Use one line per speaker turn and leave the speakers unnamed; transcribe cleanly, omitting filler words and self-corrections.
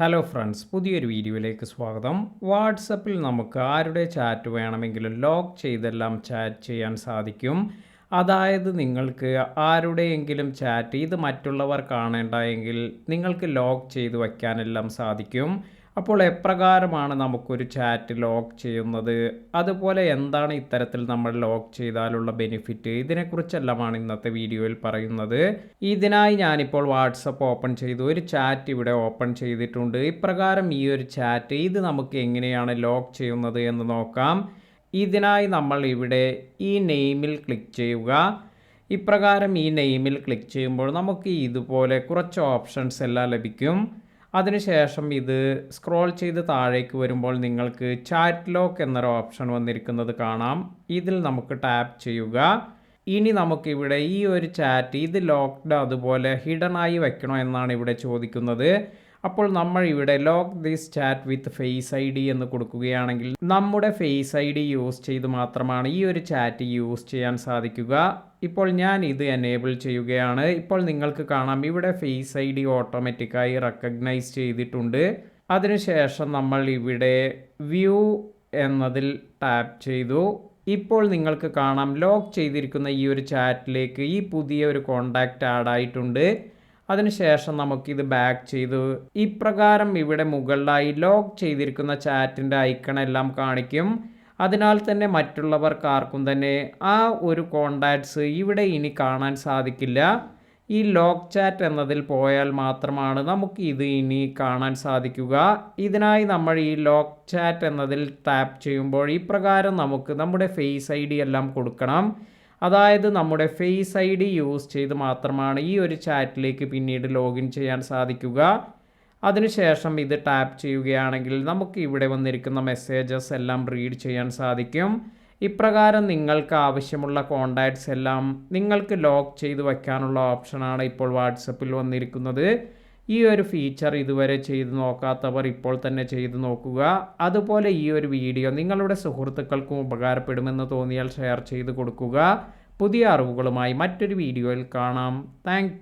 Hello friends, പുതിയൊരു വീഡിയോയിലേക്ക് സ്വാഗതം. വാട്സപ്പിൽ നമുക്ക് ആരുടെ ചാറ്റ് വേണമെങ്കിലും ലോക്ക് ചെയ്തെല്ലാം ചാറ്റ് ചെയ്യാൻ സാധിക്കും. അതായത് നിങ്ങൾക്ക് ആരുടെയെങ്കിലും ചാറ്റ് ഇത് മറ്റുള്ളവർ കാണേണ്ട എങ്കിൽ നിങ്ങൾക്ക് ലോക്ക് ചെയ്ത് വയ്ക്കാനെല്ലാം സാധിക്കും. അപ്പോൾ എപ്രകാരമാണ് നമുക്കൊരു ചാറ്റ് ലോക്ക് ചെയ്യുന്നത്, അതുപോലെ എന്താണ് ഇത്തരത്തിൽ നമ്മൾ ലോക്ക് ചെയ്താലുള്ള ബെനിഫിറ്റ്, ഇതിനെക്കുറിച്ചെല്ലാമാണ് ഇന്നത്തെ വീഡിയോയിൽ പറയുന്നത്. ഇതിനായി ഞാനിപ്പോൾ വാട്സപ്പ് ഓപ്പൺ ചെയ്തു, ഒരു ചാറ്റ് ഇവിടെ ഓപ്പൺ ചെയ്തിട്ടുണ്ട്. ഇപ്രകാരം ഈ ഒരു ചാറ്റ് ഇത് നമുക്ക് എങ്ങനെയാണ് ലോക്ക് ചെയ്യുന്നത് എന്ന് നോക്കാം. ഇതിനായി നമ്മൾ ഇവിടെ ഈ നെയിമിൽ ക്ലിക്ക് ചെയ്യുക. ഇപ്രകാരം ഈ നെയിമിൽ ക്ലിക്ക് ചെയ്യുമ്പോൾ നമുക്ക് ഇതുപോലെ കുറച്ച് ഓപ്ഷൻസ് എല്ലാം ലഭിക്കും. അതിനുശേഷം ഇത് സ്ക്രോൾ ചെയ്ത് താഴേക്ക് വരുമ്പോൾ നിങ്ങൾക്ക് ചാറ്റ് ലോക്ക് എന്നൊരു ഓപ്ഷൻ വന്നിരിക്കുന്നത് കാണാം. ഇതിൽ നമുക്ക് ടാപ്പ് ചെയ്യുക. ഇനി നമുക്കിവിടെ ഈ ഒരു ചാറ്റ് ഇത് ലോക്ക്ഡ് അതുപോലെ ഹിഡൻ ആയി വെക്കണോ എന്നാണ് ഇവിടെ ചോദിക്കുന്നത്. അപ്പോൾ നമ്മൾ ഇവിടെ lock this chat with face I D എന്ന് കൊടുക്കുകയാണെങ്കിൽ നമ്മുടെ ഫേസ് ഐ ഡി യൂസ് ചെയ്ത് മാത്രമാണ് ഈ ഒരു ചാറ്റ് യൂസ് ചെയ്യാൻ സാധിക്കുക. ഇപ്പോൾ ഞാൻ ഇത് എനേബിൾ ചെയ്യുകയാണ്. ഇപ്പോൾ നിങ്ങൾക്ക് കാണാം ഇവിടെ ഫേസ് ഐ ഡി ഓട്ടോമാറ്റിക്കായി റെക്കഗ്നൈസ് ചെയ്തിട്ടുണ്ട്. അതിനുശേഷം നമ്മൾ ഇവിടെ വ്യൂ എന്നതിൽ ടാപ്പ് ചെയ്തു. ഇപ്പോൾ നിങ്ങൾക്ക് കാണാം ലോക്ക് ചെയ്തിരിക്കുന്ന ഈ ഒരു ചാറ്റിലേക്ക് ഈ പുതിയ ഒരു കോണ്ടാക്റ്റ് ആഡ് ആയിട്ടുണ്ട്. അതിനുശേഷം നമുക്കിത് ബാക്ക് ചെയ്തു. ഇപ്രകാരം ഇവിടെ മുകളിലായി ലോക്ക് ചെയ്തിരിക്കുന്ന ചാറ്റിൻ്റെ ഐക്കൺ എല്ലാം കാണിക്കും. അതിനാൽ തന്നെ മറ്റുള്ളവർക്ക് ആർക്കും തന്നെ ആ ഒരു കോണ്ടാക്ട്സ് ഇവിടെ ഇനി കാണാൻ സാധിക്കില്ല. ഈ ലോക്ക് ചാറ്റ് എന്നതിൽ പോയാൽ മാത്രമാണ് നമുക്ക് ഇത് ഇനി കാണാൻ സാധിക്കുക. ഇതിനായി നമ്മൾ ഈ ലോക്ക് ചാറ്റ് എന്നതിൽ ടാപ്പ് ചെയ്യുമ്പോൾ ഇപ്രകാരം നമുക്ക് നമ്മുടെ ഫേസ് ഐ ഡി എല്ലാം കൊടുക്കണം. അതായത് നമ്മുടെ ഫേസ് ഐ ഡി യൂസ് ചെയ്ത് മാത്രമാണ് ഈ ഒരു ചാറ്റിലേക്ക് പിന്നീട് ലോഗിൻ ചെയ്യാൻ സാധിക്കുക. അതിനുശേഷം ഇത് ടാപ്പ് ചെയ്യുകയാണെങ്കിൽ നമുക്ക് ഇവിടെ വന്നിരിക്കുന്ന മെസ്സേജസ് എല്ലാം റീഡ് ചെയ്യാൻ സാധിക്കും. ഇപ്രകാരം നിങ്ങൾക്ക് ആവശ്യമുള്ള കോണ്ടാക്ട്സ് എല്ലാം നിങ്ങൾക്ക് ലോക്ക് ചെയ്ത് വയ്ക്കാനുള്ള ഓപ്ഷനാണ് ഇപ്പോൾ വാട്സപ്പിൽ വന്നിരിക്കുന്നത്. ഈ ഒരു ഫീച്ചർ ഇതുവരെ ചെയ്ത് നോക്കാത്തവർ ഇപ്പോൾ തന്നെ ചെയ്ത് നോക്കുക. അതുപോലെ ഈ ഒരു വീഡിയോ നിങ്ങളുടെ സുഹൃത്തുക്കൾക്കും ഉപകാരപ്പെടുമെന്ന് തോന്നിയാൽ ഷെയർ ചെയ്ത് കൊടുക്കുക. പുതിയ അറിവുകളുമായി മറ്റൊരു വീഡിയോയിൽ കാണാം. താങ്ക്